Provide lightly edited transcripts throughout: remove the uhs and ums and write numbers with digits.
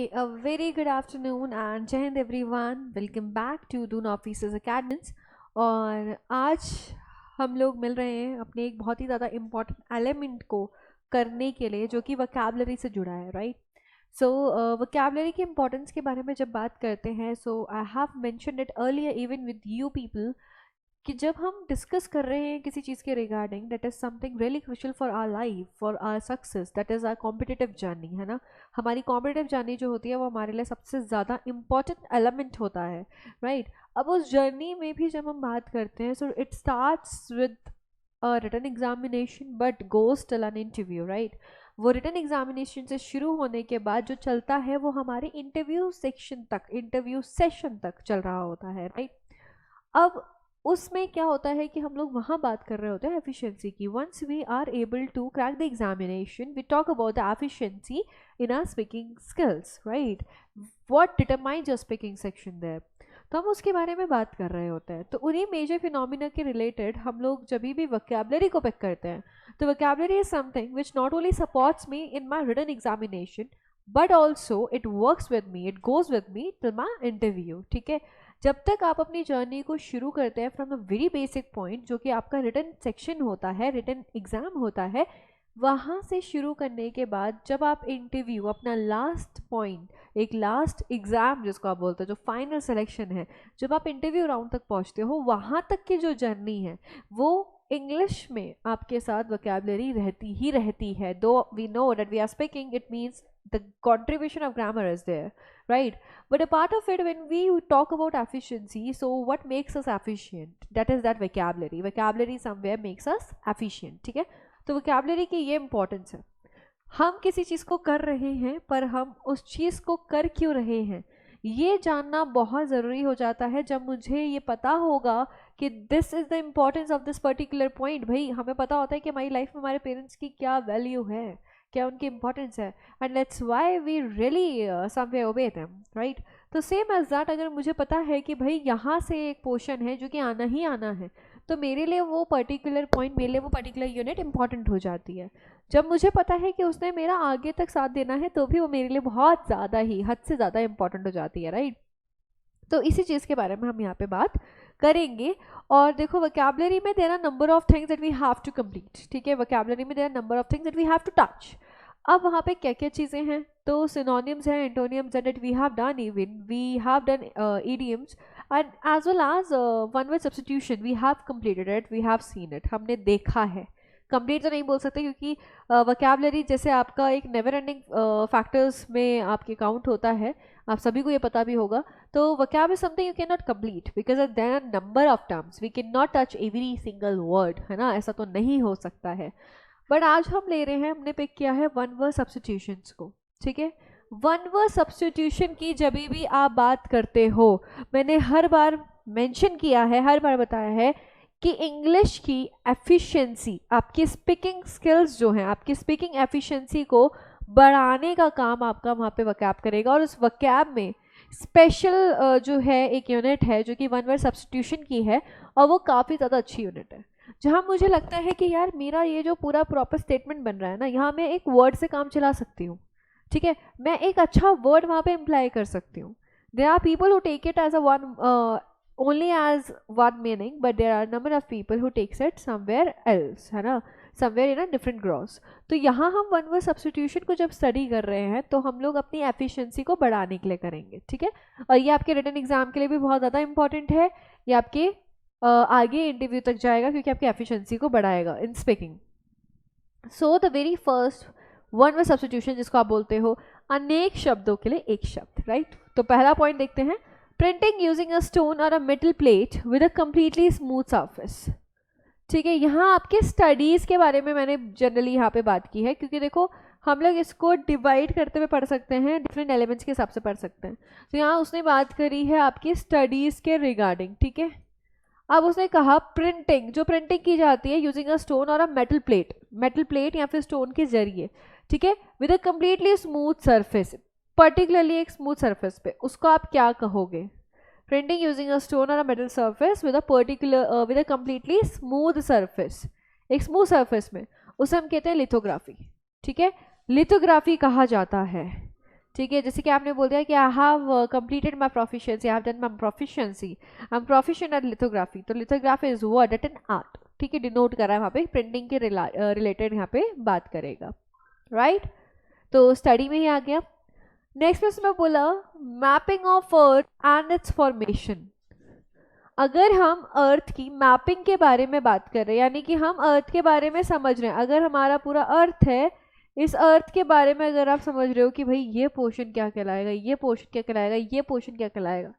Okay, a very good afternoon and जय Hind everyone. Welcome back to Dune Officers Academy. और आज हम लोग मिल रहे हैं अपने एक बहुत ही ज़्यादा इम्पॉर्टेंट एलिमेंट को करने के लिए जो कि वोकैबुलरी से जुड़ा है, राइट? सो वोकैबुलरी की इम्पोर्टेंस के बारे में जब बात करते हैं, so I have mentioned it earlier even with you people कि जब हम डिस्कस कर रहे हैं किसी चीज़ के regarding, that is something really crucial for our life, for our success, that is our competitive journey, है ना। हमारी कॉम्पिटिटिव जर्नी जो होती है वो हमारे लिए सबसे ज़्यादा इम्पॉर्टेंट एलिमेंट होता है, राइट? अब उस जर्नी में भी जब हम बात करते हैं, so it starts with written examination but goes till an interview, right? वो रिटन एग्जामिनेशन से शुरू होने के बाद जो चलता है वो हमारे इंटरव्यू सेशन तक चल रहा होता है, राइट? अब उसमें क्या होता है कि हम लोग वहाँ बात कर रहे होते हैं एफिशिएंसी की. Once we are able to crack the examination we talk about the efficiency in our speaking skills, right? What determines your speaking section there, तो हम उसके बारे में बात कर रहे होते हैं. तो उन्हीं मेजर फिनोमिना के रिलेटेड हम लोग जब भी वोकैबुलरी को पिक करते हैं, तो vocabulary is something which not only supports me in my written examination but also it works with me, it goes with me till my interview. ठीक है, जब तक आप अपनी जर्नी को शुरू करते हैं from the very basic point जो कि आपका रिटन सेक्शन होता है, रिटन एग्जाम होता है, वहाँ से शुरू करने के बाद जब आप इंटरव्यू, अपना लास्ट पॉइंट, एक लास्ट एग्ज़ाम जिसको आप बोलते हो, जो फाइनल सिलेक्शन है, जब आप इंटरव्यू राउंड तक पहुँचते हो, वहाँ तक की जो जर्नी है वो इंग्लिश में आपके साथ वोकैबुलरी रहती है. Though we know that we are speaking, it means the contribution of grammar is there, right? But a part of it, when we talk about efficiency, so what makes us efficient? That is that vocabulary somewhere makes us efficient. ठीक है, तो vocabulary की ये importance है. हम किसी चीज़ को कर रहे हैं पर हम उस चीज़ को कर क्यों रहे हैं ये जानना बहुत ज़रूरी हो जाता है. जब मुझे ये पता होगा कि this is the importance of this particular point, भाई हमें पता होता है कि हमारी लाइफ में हमारे पेरेंट्स की क्या वैल्यू है, क्या उनकी इंपॉर्टेंस है, and let's why we really someway obey them, right? तो सेम एज दैट, अगर मुझे पता है कि भाई यहाँ से एक पोर्शन है जो कि आना ही आना है, तो मेरे लिए वो पर्टिकुलर पॉइंट, मेरे लिए वो पर्टिकुलर यूनिट इंपॉर्टेंट हो जाती है. जब मुझे पता है कि उसने मेरा आगे तक साथ देना है, तो भी वो मेरे लिए बहुत ज़्यादा ही, हद से ज़्यादा इंपॉर्टेंट हो जाती है, राइट? तो इसी चीज़ के बारे में हम यहाँ पे बात करेंगे. और देखो, वोकैबुलरी में there are number of things that we have to complete. ठीक है, वोकैबुलरी में there are number of things that we have to touch. अब वहाँ पे क्या क्या चीज़ें हैं, तो सिनोनिम्स हैं, antonyms that we have done, even we have done idioms, and as well as one word substitution we have completed it, we have seen it, हमने देखा है. कंप्लीट तो नहीं बोल सकते क्योंकि वोकैबुलरी जैसे आपका एक नेवर एंडिंग फैक्टर्स में आपके काउंट होता है, आप सभी को ये पता भी होगा. तो vocab is something you can not complete because there are number of terms, we can not touch every single word, है ना, ऐसा तो नहीं हो सकता है. बट आज हम ले रहे हैं, हमने पिक किया है वन वर्ड सब्स्टिट्यूशंस को. ठीक है, वन वर्ड सब्स्टिट्यूशन की जब भी आप बात करते हो, मैंने हर बार मेंशन किया है, हर बार बताया है कि इंग्लिश की एफिशिएंसी, आपकी स्पीकिंग स्किल्स जो हैं, आपकी स्पीकिंग एफिशिएंसी को बढ़ाने का काम आपका वहाँ पे वोकैब करेगा. और उस वोकैब में स्पेशल जो है एक यूनिट है जो कि वन वर्ड सब्स्टिट्यूशन की है, और वो काफ़ी ज़्यादा अच्छी यूनिट है, जहाँ मुझे लगता है कि यार मेरा ये जो पूरा प्रॉपर स्टेटमेंट बन रहा है ना, यहाँ मैं एक वर्ड से काम चला सकती हूँ. ठीक है, मैं एक अच्छा वर्ड वहाँ पे इम्प्लाई कर सकती हूँ. There are people who take it as a one only as one meaning, but there are a number of people who takes it somewhere else, है ना, somewhere in a different gross. तो यहाँ हम one word substitution को जब study कर रहे हैं तो हम लोग अपनी एफिशिएंसी को बढ़ाने के लिए करेंगे. ठीक है, और ये आपके रिटन एग्जाम के लिए भी बहुत ज़्यादा इंपॉर्टेंट है, ये आपके आगे इंटरव्यू तक जाएगा क्योंकि आपकी एफिशिएंसी को बढ़ाएगा in speaking. So the very first one word substitution जिसको आप बोलते हो अनेक शब्दों के लिए एक शब्द, राइट? तो पहला पॉइंट देखते हैं, प्रिंटिंग यूजिंग अ स्टोन और a metal plate with a completely smooth surface. ठीक है, यहाँ आपके स्टडीज़ के बारे में मैंने जनरली यहाँ पे बात की है, क्योंकि देखो हम लोग इसको डिवाइड करते हुए पढ़ सकते हैं, डिफरेंट एलिमेंट्स के हिसाब से पढ़ सकते हैं. तो यहाँ उसने बात करी है आपकी स्टडीज़ के रिगार्डिंग. ठीक है, अब उसने कहा प्रिंटिंग, जो प्रिंटिंग की जाती है यूजिंग अ स्टोन और अ मेटल प्लेट या फिर स्टोन के जरिए. ठीक है, with a completely smooth surface, particularly एक स्मूथ सरफेस पे, उसको आप क्या कहोगे? प्रिंटिंग यूजिंग अ स्टोन और a metal surface with a completely smooth surface, एक स्मूथ सरफेस में, उसे हम कहते हैं लिथोग्राफी. ठीक है, लिथोग्राफी कहा जाता है. ठीक है, जैसे कि आपने बोल दिया कि I have completed my proficiency, I have done my proficiency, I am proficient at lithography. तो lithography is word at an art, ठीक है, डिनोट कर रहा है वहाँ पे, प्रिंटिंग के रिलेटेड यहाँ पे बात करेगा, राइट। तो स्टडी में ही आ गया। नेक्स्ट में उसमें बोला mapping of earth and it's formation. अगर हम अर्थ की मैपिंग के बारे में बात कर रहे हैं, यानी कि हम अर्थ के बारे में समझ रहे हैं, अगर हमारा पूरा अर्थ है, इस अर्थ के बारे में अगर आप समझ रहे हो कि भाई ये पोर्शन क्या कहलाएगा, ये पोर्शन क्या कहलाएगा, ये पोर्शन क्या कहलाएगा,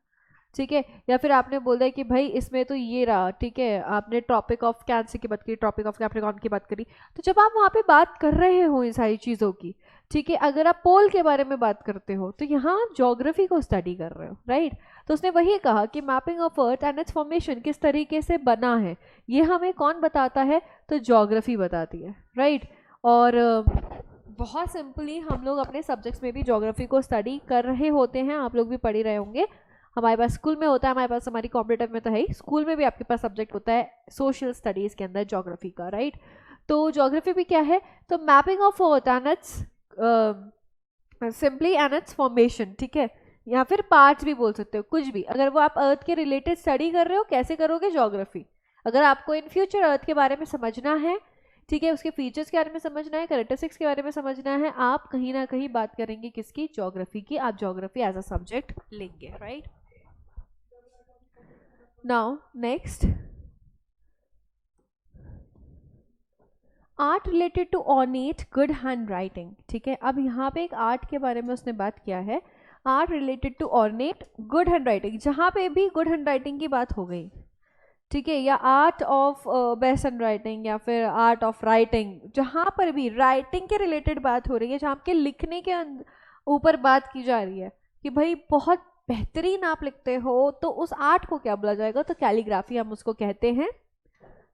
ठीक है, या फिर आपने बोल दिया कि भाई इसमें तो ये रहा, ठीक है, आपने ट्रॉपिक ऑफ कैंसर की बात करी, ट्रॉपिक ऑफ कैप्रिकॉर्न की बात करी, तो जब आप वहाँ पे बात कर रहे हो इन सारी चीज़ों की, ठीक है, अगर आप पोल के बारे में बात करते हो तो यहाँ आप ज्योग्राफी को स्टडी कर रहे हो, राइट। तो उसने वही कहा कि mapping of earth and it's formation किस तरीके से बना है, ये हमें कौन बताता है, तो ज्योग्राफी बताती है, राइट। और बहुत सिंपली हम लोग अपने सब्जेक्ट्स में भी ज्योग्राफी को स्टडी कर रहे होते हैं, आप लोग भी पढ़ ही रहे होंगे, हमारे पास स्कूल में होता है, हमारे पास हमारी कॉम्पिटिटिव में तो है ही, स्कूल में भी आपके पास सब्जेक्ट होता है सोशल स्टडीज़ के अंदर ज्योग्राफी का, राइट। तो ज्योग्राफी भी क्या है, तो mapping of earth and it's simply and it's formation, ठीक है, या फिर पार्ट्स भी बोल सकते हो, कुछ भी, अगर वो आप अर्थ के रिलेटेड स्टडी कर रहे हो, कैसे करोगे, ज्योग्राफी। अगर आपको इन फ्यूचर अर्थ के बारे में समझना है, ठीक है, उसके फीचर्स के बारे में समझना है, कैरेक्टरिस्टिक्स के बारे में समझना है, आप कहीं ना कहीं बात करेंगे किसकी, ज्योग्राफी की, आप ज्योग्राफी एज अ सब्जेक्ट लेंगे, right. Now next, art related to ornate good hand writing, ठीक है, अब यहाँ पे एक आर्ट के बारे में उसने बात किया है, art related to ornate good hand writing, जहाँ पे भी गुड हैंड राइटिंग की बात हो गई, ठीक है, या art of best hand writing, या फिर आर्ट ऑफ राइटिंग, जहाँ पर भी राइटिंग के रिलेटेड बात हो रही है, जहाँ आपके लिखने के ऊपर बात की जा रही है कि भाई बहुत बेहतरीन आप लिखते हो, तो उस आर्ट को क्या बोला जाएगा, तो कैलीग्राफी हम उसको कहते हैं,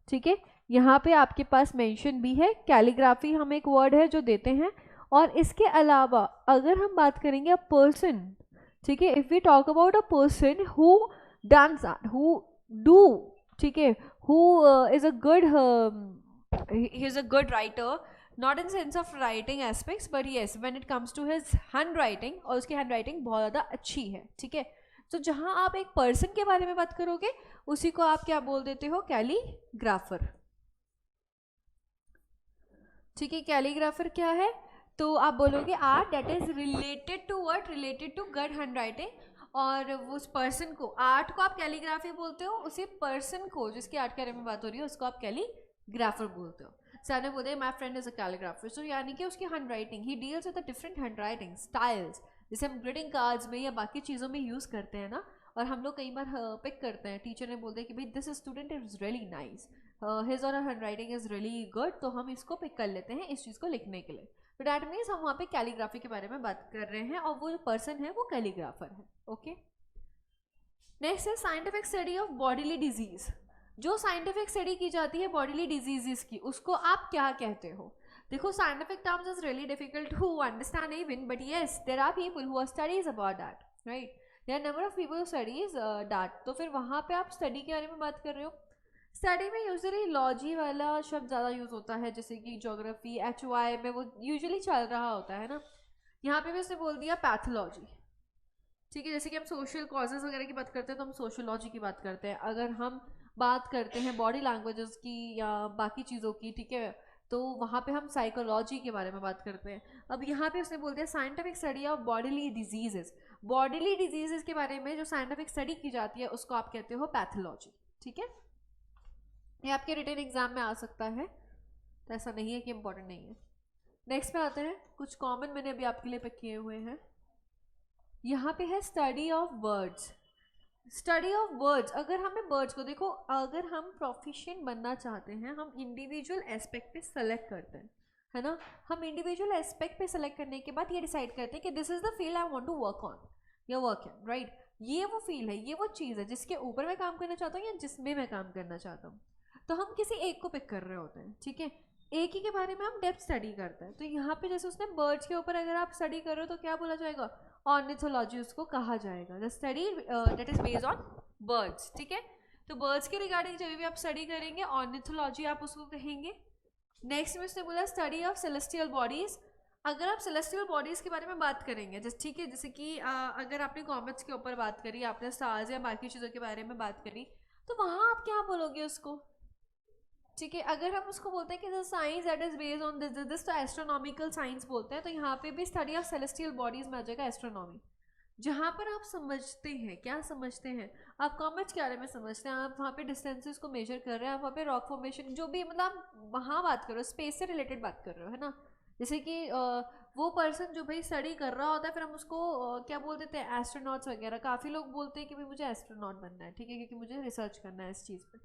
ठीक है। यहाँ पे आपके पास मेंशन भी है, कैलीग्राफी हम एक वर्ड है जो देते हैं। और इसके अलावा अगर हम बात करेंगे अ पर्सन, ठीक है, if we talk about a person who does that, who do, ठीक है, who is a good, he is a good writer, not in sense of writing aspects, but yes when it comes to his handwriting, और उसकी handwriting बहुत ज़्यादा अच्छी है, ठीक है। तो जहाँ आप एक पर्सन के बारे में बात करोगे, उसी को आप क्या बोल देते हो, कैलीग्राफर, ठीक है। कैलीग्राफर क्या है, तो आप बोलोगे art that is related to what, related to good hand writing, और उस पर्सन को, आर्ट को आप कैलीग्राफी बोलते हो, उसी पर्सन को जिसकी आर्ट के बारे में बात हो रही है उसको आप कैलीग्राफर बोलते हो। सर ने बोले my friend is a calligrapher, so यानी कि उसकी handwriting, he deals with the different handwriting styles, जैसे हम ग्रीटिंग कार्ड्स में या बाकी चीज़ों में यूज़ करते हैं ना, और हम लोग कई बार पिक करते हैं, टीचर ने बोल दिया कि भाई this student is really nice, his और handwriting is really good, तो हम इसको पिक कर लेते हैं इस चीज़ को लिखने के लिए, तो डैट मीन्स हम वहाँ पे कैलीग्राफी के बारे में बात कर रहे हैं, और वो जो पर्सन है वो कैलीग्राफर है, ओके। नेक्स्ट है scientific study of bodily disease, जो साइंटिफिक स्टडी की जाती है बॉडीली डिजीजेस की, उसको आप क्या कहते हो। देखो scientific terms is really difficult to understand even, but yes there are people who are studies about that, right, there are number of people who studies that, तो फिर वहाँ पे आप स्टडी के बारे में बात कर रहे हो। स्टडी में यूजुअली लॉजी वाला शब्द ज़्यादा यूज़ होता है, जैसे कि ज्योग्राफी HY में वो यूजुअली चल रहा होता है ना, यहाँ पे भी उसने बोल दिया पैथोलॉजी, ठीक है, जैसे कि हम सोशल कॉजेज वगैरह की बात करते हैं तो हम सोशोलॉजी की बात करते हैं, अगर हम बात करते हैं बॉडी लैंग्वेजेस की या बाकी चीज़ों की, ठीक है, तो वहाँ पे हम साइकोलॉजी के बारे में बात करते हैं। अब यहाँ पे उसने बोल दिया scientific study of bodily diseases, bodily diseases के बारे में जो साइंटिफिक स्टडी की जाती है उसको आप कहते हो पैथोलॉजी, ठीक है। ये आपके रिटन एग्जाम में आ सकता है, तो ऐसा नहीं है कि इम्पोर्टेंट नहीं है। नेक्स्ट पे आते हैं, कुछ कॉमन मैंने अभी आपके लिए पिक किए हुए हैं। यहाँ पे है study of words, study of words, अगर हमें वर्ड्स को देखो, अगर हम प्रोफिशिएंट बनना चाहते हैं, हम इंडिविजुअल एस्पेक्ट पे सेलेक्ट करते हैं, है ना, हम इंडिविजुअल एस्पेक्ट पे सेलेक्ट करने के बाद ये डिसाइड करते हैं कि this is the field I want to work on या वर्क इन, राइट, ये वो फील्ड है, ये वो चीज़ है जिसके ऊपर मैं काम करना चाहता हूँ या जिसमें मैं काम करना चाहता हूँ, तो हम किसी एक को पिक कर रहे होते हैं, ठीक है, एक ही के बारे में हम डेप्थ स्टडी करते हैं। तो यहाँ पे जैसे उसने बर्ड्स के ऊपर अगर आप स्टडी कर रहे हो तो क्या बोला जाएगा, ऑर्निथोलॉजी उसको कहा जाएगा, the study that is based on birds, ठीक है। तो बर्ड्स के रिगार्डिंग जब भी आप स्टडी करेंगे ऑर्निथोलॉजी आप उसको कहेंगे। नेक्स्ट में उसने बोला स्टडी ऑफ सेलेस्टियल बॉडीज, अगर आप सेलेस्टियल बॉडीज के बारे में बात करेंगे जैसे ठीक है, जैसे कि अगर आपने कॉमेट्स के ऊपर बात करी, आपने स्टार्स या बाकी चीज़ों के बारे में बात करी, तो वहाँ आप क्या बोलोगे उसको? ठीक है, अगर हम उसको बोलते हैं कि the science that is based on this तो एस्ट्रोनॉमिकल साइंस बोलते हैं, तो यहाँ पे भी स्टडी ऑफ सेलेस्टियल बॉडीज में आ जाएगा एस्ट्रोनॉमी। जहाँ पर आप समझते हैं, क्या समझते हैं, आप कॉमेट्स के बारे में समझते हैं, आप वहाँ पे डिस्टेंसेस को मेजर कर रहे हैं, आप वहाँ पे रॉक फॉर्मेशन जो भी, मतलब आप वहाँ बात कर रहे हो, स्पेस से रिलेटेड बात कर रहे हो, है ना। जैसे कि वो पर्सन जो भाई स्टडी कर रहा होता है, फिर हम उसको क्या बोल देते हैं, एस्ट्रोनॉट्स वगैरह। काफ़ी लोग बोलते हैं कि भाई मुझे एस्ट्रोनॉट बनना है, ठीक है, क्योंकि मुझे रिसर्च करना है इस चीज़ पर।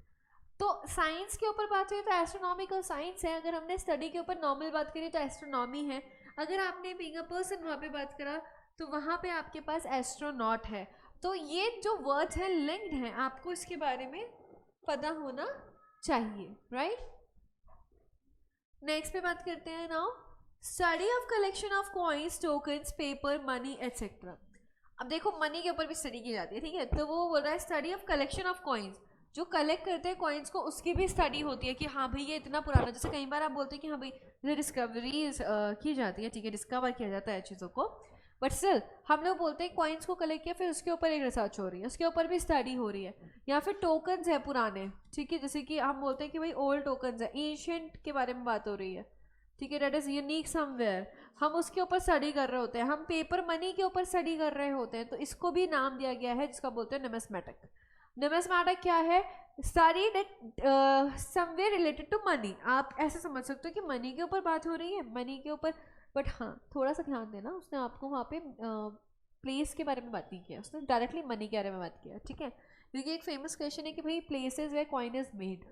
तो साइंस के ऊपर बात हुई तो एस्ट्रोनॉमिकल साइंस है, अगर हमने स्टडी के ऊपर नॉर्मल बात करी तो एस्ट्रोनॉमी है, अगर आपने बीइंग अ पर्सन वहाँ पे बात करा तो वहाँ पे आपके पास एस्ट्रोनॉट है। तो ये जो वर्ड्स हैं लिंक्ड हैं, आपको इसके बारे में पता होना चाहिए, राइट। नेक्स्ट पे बात करते हैं now, study of collection of coins, tokens, paper, money etcetera. अब देखो मनी के ऊपर भी स्टडी की जाती है, ठीक है, तो वो बोल रहा है study of collection of coins, जो कलेक्ट करते हैं कॉइन्स को, उसकी भी स्टडी होती है कि हाँ भाई ये इतना पुराना, जैसे कई बार आप बोलते हैं कि हाँ भाई डिस्कवरी की जाती है, ठीक है, डिस्कवर किया जाता है चीज़ों को, बट स्टिल हम लोग बोलते हैं कॉइन्स को कलेक्ट किया, फिर उसके ऊपर एक रिसर्च हो रही है, उसके ऊपर भी स्टडी हो रही है। या फिर टोकन्स है पुराने, ठीक है, जैसे कि हम बोलते हैं कि भाई ओल्ड टोकन्स है, एंशिएंट के बारे में बात हो रही है, ठीक है, दैट इज़ यूनिक समवेयर, हम उसके ऊपर स्टडी कर रहे होते हैं, हम पेपर मनी के ऊपर स्टडी कर रहे होते हैं, तो इसको भी नाम दिया गया है जिसका बोलते हैं नुमिस्मेटिक। नुमिस्मेटिक क्या है? Study that somewhere related to money. आप ऐसे समझ सकते हो कि मनी के ऊपर बात हो रही है, मनी के ऊपर, बट हाँ थोड़ा सा ध्यान देना, उसने आपको वहाँ पे प्लेस के बारे में बात नहीं किया, उसने डायरेक्टली मनी के बारे में बात किया, ठीक है, क्योंकि एक फेमस क्वेश्चन है कि भाई places where coin is made,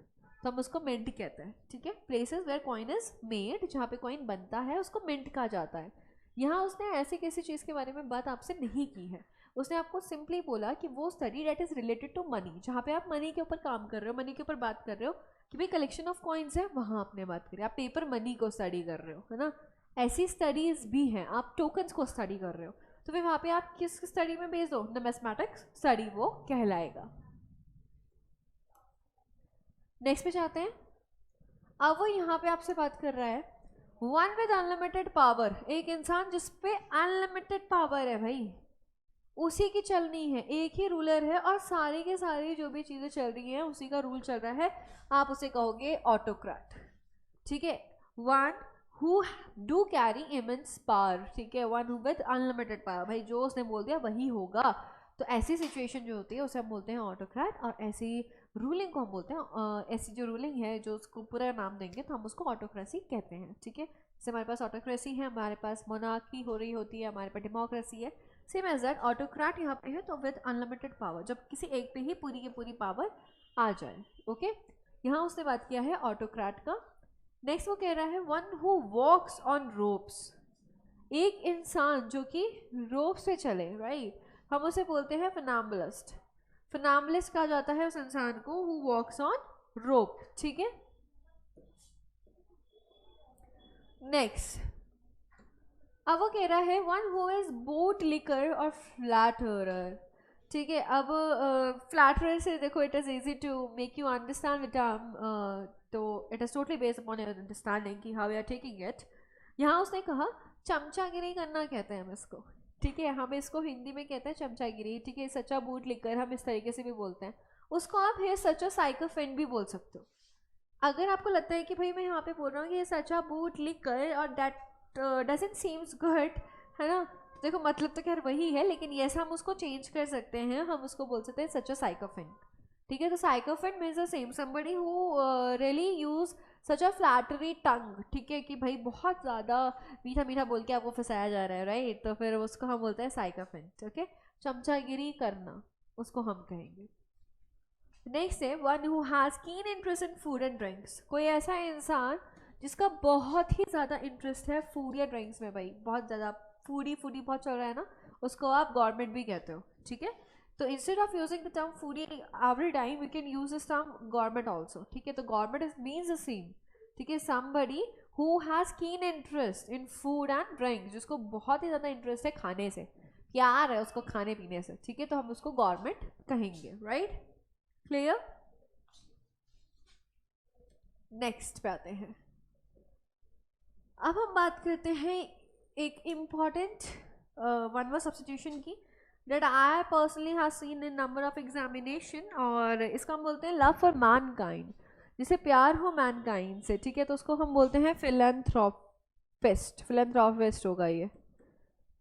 तो हम उसको मिंट कहते हैं, ठीक है, places where coin is made, जहाँ पे कॉइन बनता है उसको मिंट कहा जाता है। यहाँ उसने ऐसी किसी चीज़ के बारे में बात आपसे नहीं की है, उसने आपको सिंपली बोला कि वो study that is related to money, जहाँ पे आप मनी के ऊपर काम कर रहे हो, मनी के ऊपर बात कर रहे हो कि भाई कलेक्शन ऑफ कॉइन्स है, वहाँ आपने बात करी, आप पेपर मनी को स्टडी कर रहे हो, है ना। ऐसी स्टडीज भी हैं, आप टोकन्स को स्टडी कर रहे हो, तो फिर वहाँ पे आप किस स्टडी में बेस्ड हो, नुमिस्मेटिक्स स्टडी वो कहलाएगा। नेक्स्ट पे जाते हैं, अब वो यहाँ पे आपसे बात कर रहा है, वन विद अनलिमिटेड पावर, एक इंसान जिसपे अनलिमिटेड पावर है भाई, उसी की चलनी है, एक ही रूलर है और सारी के सारी जो भी चीज़ें चल रही हैं उसी का रूल चल रहा है, आप उसे कहोगे ऑटोक्रेट, ठीक है। One who do carry immense power, ठीक है, one who with unlimited power, भाई जो उसने बोल दिया वही होगा, तो ऐसी सिचुएशन जो होती है उसे हम बोलते हैं ऑटोक्रेट, और ऐसी रूलिंग को हम बोलते हैं, ऐसी जो रूलिंग है जो उसको पूरा नाम देंगे तो हम उसको ऑटोक्रेसी कहते हैं, ठीक है। जैसे हमारे पास ऑटोक्रेसी है, हमारे पास मोनार्की हो रही होती है, हमारे पास डेमोक्रेसी है, सेम एज दैट ऑटोक्रेट यहाँ पे है तो विद अनलिमिटेड पावर, जब किसी एक पे ही पूरी की पूरी पावर आ जाए, ओके। यहाँ उसने बात किया है ऑटोक्रेट का। नेक्स्ट वो कह रहा है one who walks on ropes, एक इंसान जो कि रोप्स पे चले, राइट, हम उसे बोलते हैं फनाम्बलिस्ट, फनाम्बलिस्ट कहा जाता है उस इंसान को हु वॉक्स ऑन रोप, ठीक है। नेक्स्ट अब वो कह रहा है one who is boot licker और फ्लैटरर, ठीक है। अब फ्लैटरर से देखो, it is easy to make you understand the term, तो it is totally based upon your understanding कि how you are taking it. यहाँ उसने कहा चमचागिरी करना कहते हैं हम इसको, ठीक है, हम इसको हिंदी में कहते हैं चमचागिरी, ठीक है, सच्चा बूट लिकर हम इस तरीके से भी बोलते हैं उसको, आप हे सच्चा साइकोफेंट भी बोल सकते हो। अगर आपको लगता है कि भाई मैं यहाँ पे बोल रहा हूँ कि ये सच्चा बूट लिकर और दैट डजंट सीम्स गुड, है ना, देखो मतलब तो खैर वही है, लेकिन यस हम उसको चेंज कर सकते हैं, हम उसको बोल सकते हैं सच अ साइकोफेंट, ठीक है। तो sycophant means the same somebody who really use such a flattery tongue, ठीक है, कि भाई बहुत ज़्यादा मीठा मीठा बोल के आपको फंसाया जा रहा है, राइट, तो फिर उसको हम बोलते हैं साइकोफेंट, ओके, चमचागिरी करना उसको हम कहेंगे। नेक्स्ट है one who has keen interest in food and drinks, कोई ऐसा इंसान जिसका बहुत ही ज़्यादा इंटरेस्ट है फूड या ड्रिंक्स में, भाई बहुत ज़्यादा फूडी फूडी बहुत चल रहा है ना, उसको आप गवर्नमेंट भी कहते हो, ठीक है। तो instead of using the term foodie every time we can use this term gourmand also, ठीक है, तो gourmand is means the same, ठीक है, somebody who has keen interest in food and drinks, जिसको बहुत ही ज़्यादा इंटरेस्ट है खाने से, प्यार है उसको खाने पीने से, ठीक है, तो हम उसको गवर्नमेंट कहेंगे, राइट, क्लियर। नेक्स्ट पे आते हैं, अब हम बात करते हैं एक इम्पॉर्टेंट वन वर्ड सब्स्टिट्यूशन की that I personally have seen in number of examination, और इसका हम बोलते हैं लव फॉर मैनकाइंड, जिसे प्यार हो मैनकाइंड से, ठीक है, तो उसको हम बोलते हैं फिलैंथ्रोपिस्ट। फिलैंथ्रोपिस्ट होगा ये,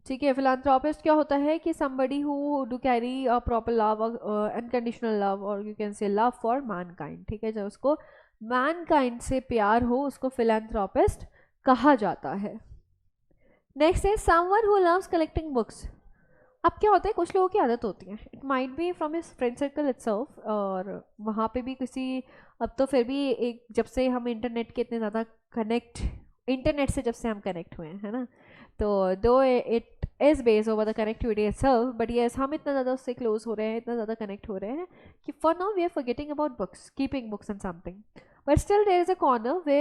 ठीक है। फिलैंथ्रोपिस्ट क्या होता है कि somebody who do carry a proper love, unconditional love, और you can say love for mankind, ठीक है। जब उसको मैनकाइंड से प्यार हो उसको फिलैंथ्रोपिस्ट कहा जाता है। नेक्स्ट है someone who loves collecting books. अब क्या होता है, कुछ लोगों की आदत होती है, it might be from his friend circle itself, और वहाँ पे भी किसी, अब तो फिर भी एक, जब से हम इंटरनेट के इतने ज़्यादा इंटरनेट से जब से हम कनेक्ट हुए हैं, है ना, तो दो it is based over the connectivity itself, but yes हम इतना ज़्यादा उससे क्लोज हो रहे हैं, इतना ज़्यादा कनेक्ट हो रहे हैं कि for now we are forgetting about books, keeping books and something, but still there is a corner way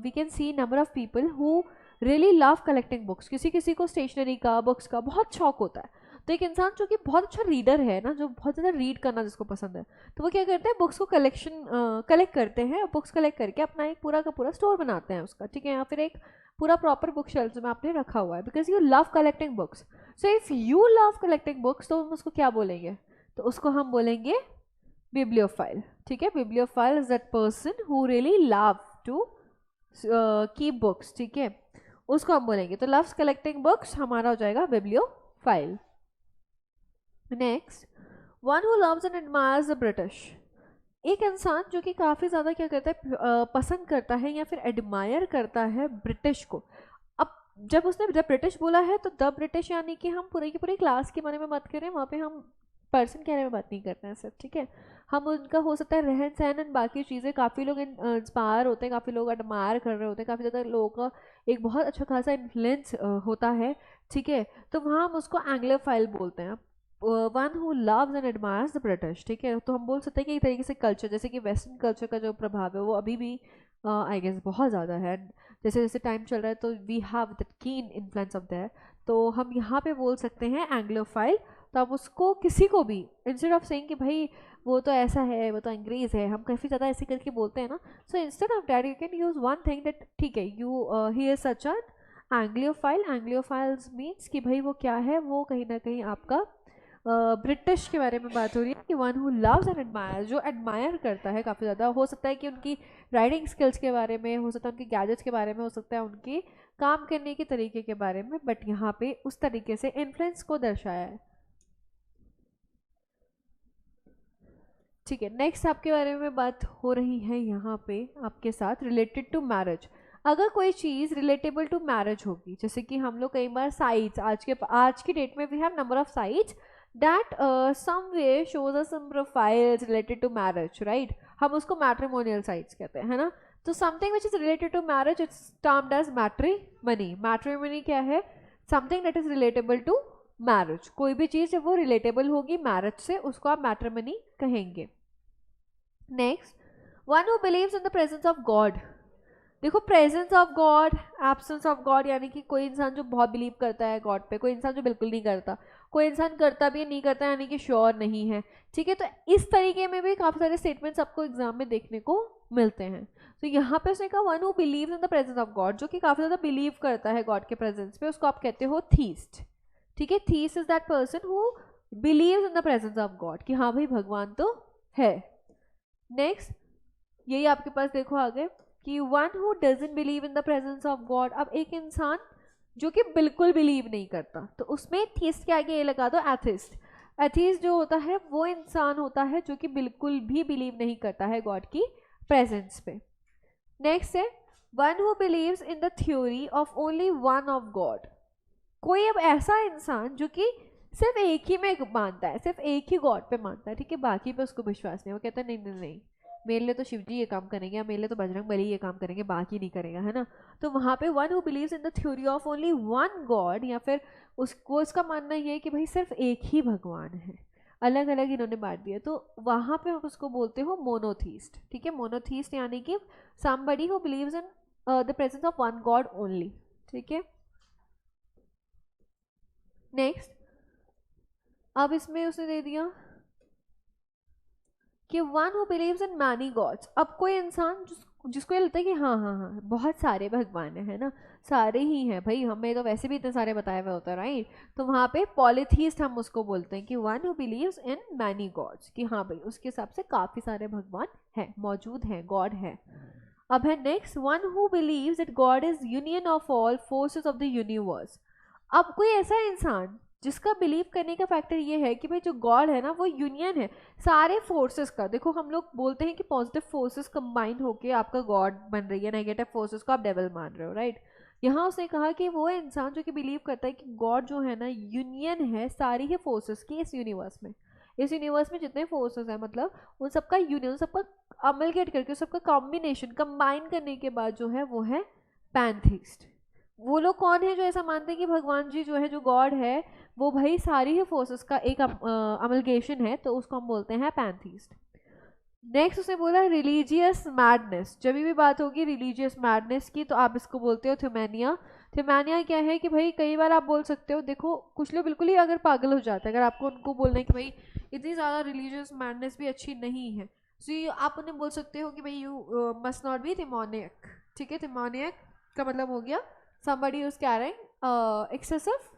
we can see number of people who really love collecting books. किसी किसी को स्टेशनरी का, books का बहुत शौक होता है। तो एक इंसान जो कि बहुत अच्छा रीडर है ना, जो बहुत ज़्यादा रीड करना जिसको पसंद है, तो वो क्या करते हैं, बुक्स को कलेक्ट करते हैं, और बुक्स कलेक्ट करके अपना एक पूरा का पूरा स्टोर बनाते हैं उसका, ठीक है, या फिर एक पूरा प्रॉपर बुक शेल्फ में आपने रखा हुआ है, because you love collecting books. So if you love collecting books, तो हम उसको क्या बोलेंगे, तो उसको हम बोलेंगे बिब्लियोफाइल, ठीक है। Bibliophile is that person who really love to keep books, ठीक है, उसको हम बोलेंगे। तो लव्स कलेक्टिंग बुक्स हमारा हो जाएगा bibliophile. Next, one who loves and admires the British. एक इंसान जो कि काफ़ी ज़्यादा क्या करता है, पसंद करता है या फिर एडमायर करता है ब्रिटिश को। अब जब ब्रिटिश बोला है, तो द ब्रिटिश यानी कि हम पूरी की पूरी क्लास के बारे में बात करें, वहाँ पे हम पर्सन के बारे में बात नहीं करते हैं सिर्फ, ठीक है। हम उनका हो सकता है रहन सहन एंड बाकी चीज़ें, काफ़ी लोग इंस्पायर होते हैं, काफ़ी लोग एडमायर कर रहे होते हैं, काफ़ी ज़्यादा लोगों का एक बहुत अच्छा खासा इन्फ्लुएंस होता है, ठीक है। तो वहाँ हम उसको एंग्लोफाइल बोलते हैं, one who loves and admires the British, ठीक है। तो हम बोल सकते हैं कि एक तरीके से कल्चर, जैसे कि वेस्टर्न कल्चर का जो प्रभाव है वो अभी भी आई गेस बहुत ज़्यादा है, जैसे जैसे टाइम चल रहा है, तो वी हैव दैट कीन इन्फ्लुएंस ऑफ दैट, तो हम यहाँ पे बोल सकते हैं एंग्लोफाइल। तो आप उसको किसी को भी, इंस्टेड ऑफ सेइंग कि भाई वो तो ऐसा है, वो तो अंग्रेज़ है, हम काफ़ी ज़्यादा ऐसे करके बोलते हैं ना, so instead of that you can use one thing that, ठीक है, you he is such an anglophile. Anglophiles means कि भाई वो क्या है, वो कहीं ना कहीं आपका ब्रिटिश के बारे में बात हो रही है, कि one who loves and admire, जो एडमायर करता है काफ़ी ज़्यादा, हो सकता है कि उनकी राइडिंग स्किल्स के बारे में, हो सकता है उनकी गैजेट्स के बारे में, हो सकता है उनकी काम करने के तरीके के बारे में, बट यहाँ पे उस तरीके से इन्फ्लुएंस को दर्शाया है, ठीक है। नेक्स्ट आपके बारे में बात हो रही है यहाँ पे आपके साथ रिलेटेड टू मैरिज। अगर कोई चीज़ रिलेटेबल टू मैरिज होगी, जैसे कि हम लोग कई बार साइट्स, आज की डेट में we have number of sites that someway shows us some profiles related to marriage, right, हम उसको मैट्रिमोनियल साइट्स कहते हैं, है ना। तो something which is related to marriage it's termed as matrimony. Matrimony क्या है, something that is relatable to marriage. कोई भी चीज़ जब वो रिलेटेबल होगी मैरिज से, उसको आप मैट्रिमनी कहेंगे। Next, one who believes in the presence of God. देखो, presence of God, absence of God, यानी कि कोई इंसान जो बहुत बिलीव करता है गॉड पे, कोई इंसान जो बिल्कुल नहीं करता, कोई इंसान करता भी नहीं करता यानी कि श्योर नहीं है, ठीक है। तो इस तरीके में भी काफ़ी सारे स्टेटमेंट्स आपको एग्जाम में देखने को मिलते हैं। तो यहाँ पे उसने कहा one who believes in the presence of God, जो कि काफ़ी ज़्यादा बिलीव करता है गॉड के प्रेजेंस पे, उसको आप कहते हो थीस्ट, ठीक है। Theist is that person who believes in the presence of God, कि हाँ भाई भगवान तो है। नेक्स्ट, यही आपके पास देखो आगे कि one who doesn't believe in the presence of God. अब एक इंसान जो कि बिल्कुल बिलीव नहीं करता, तो उसमें थीस्ट के आगे ये लगा दो एथिस्ट। एथिस्ट जो होता है वो इंसान होता है जो कि बिल्कुल भी बिलीव नहीं करता है गॉड की प्रेजेंस पे। नेक्स्ट है one who believes in the theory of only one of God. कोई अब ऐसा इंसान जो कि सिर्फ एक ही में मानता है, सिर्फ एक ही गॉड पे मानता है, ठीक है, बाकी पे उसको विश्वास नहीं, वो कहता है नहीं नहीं नहीं, मेरे लिए तो शिव जी ये काम करेंगे, या मेरे लिए तो बजरंग बली ये काम करेंगे, बाकी नहीं करेगा, है ना। तो वहाँ पे one who believes in the theory of only one God, या फिर उसको इसका मानना ये है कि भाई सिर्फ एक ही भगवान है, अलग अलग इन्होंने बांट दिया, तो वहाँ पे आप उसको बोलते हो मोनोथीस्ट, ठीक है। मोनोथीस्ट यानी कि somebody who believes in the presence of one god only, ठीक है। नेक्स्ट, अब इसमें उसने दे दिया कि one who believes in many gods. अब कोई इंसान जिसको ये लगता है कि हाँ हाँ हाँ बहुत सारे भगवान है ना, सारे ही हैं भाई, हमें तो वैसे भी इतने सारे बताए हुए होते हैं राइट। तो वहाँ पे पॉलीथीस्ट हम उसको बोलते हैं कि one who believes in many gods, कि हाँ भाई उसके हिसाब से काफ़ी सारे भगवान हैं, मौजूद हैं, गॉड है। अब है next, one who believes that God is union of all forces of the universe. अब कोई ऐसा इंसान जिसका बिलीव करने का फैक्टर ये है कि भाई जो गॉड है ना वो यूनियन है सारे फोर्सेस का। देखो हम लोग बोलते हैं कि पॉजिटिव फोर्सेस कंबाइन होके आपका गॉड बन रही है, नेगेटिव फोर्सेस को आप डेविल मान रहे हो राइट। यहाँ उसने कहा कि वो इंसान जो कि बिलीव करता है कि गॉड जो है ना यूनियन है सारी ही फोर्सेस की इस यूनिवर्स में। इस यूनिवर्स में जितने फोर्सेस हैं मतलब उन सबका यूनियन, सबका अमलगेट करके सबका कॉम्बिनेशन कंबाइन करने के बाद जो है वो है पैंथीस्ट। वो लोग कौन है जो ऐसा मानते हैं कि भगवान जी जो है जो गॉड है वो भाई सारी ही फोर्सेस का एक अमलगेशन है, तो उसको हम बोलते हैं पैंथीस्ट। नेक्स्ट उसने बोला रिलीजियस मैडनेस। जब भी बात होगी रिलीजियस मैडनेस की तो आप इसको बोलते हो थियोमेनिया। थियोमेनिया क्या है कि भाई कई बार आप बोल सकते हो, देखो कुछ लोग बिल्कुल ही अगर पागल हो जाते हैं, अगर आपको उनको बोलना है कि भाई इतनी ज़्यादा रिलीजियस मैडनेस भी अच्छी नहीं है, सो आप उन्हें बोल सकते हो कि भाई यू मस्ट नॉट बी थिमोनियक। ठीक है, थिमोनियक का मतलब हो गया somebody who's carrying excessive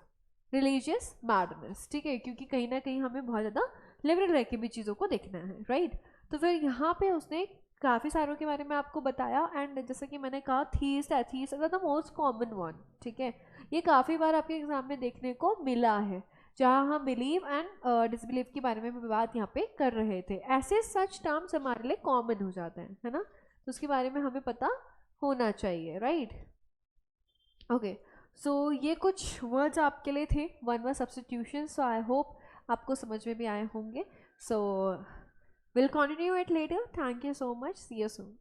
religious madness. ठीक है, क्योंकि कहीं ना कहीं हमें बहुत ज़्यादा लिबरल रह के भी चीज़ों को देखना है राइट। तो फिर यहाँ पे उसने काफ़ी सारों के बारे में आपको बताया, एंड जैसे कि मैंने कहा theist atheist the most common one. ठीक है, ये काफ़ी बार आपके एग्जाम में देखने को मिला है, जहाँ हम बिलीव एंड डिसबिलीव के बारे में भी बात यहाँ पे कर रहे थे। ऐसे सच टर्म्स हमारे लिए कॉमन हो जाते हैं है ना, तो उसके बारे में हमें पता होना चाहिए राइट। ओके, सो ये कुछ वर्ड्स आपके लिए थे, one word substitution. So I hope आपको समझ में भी आए होंगे। So will continue it later. Thank you so much, see you soon.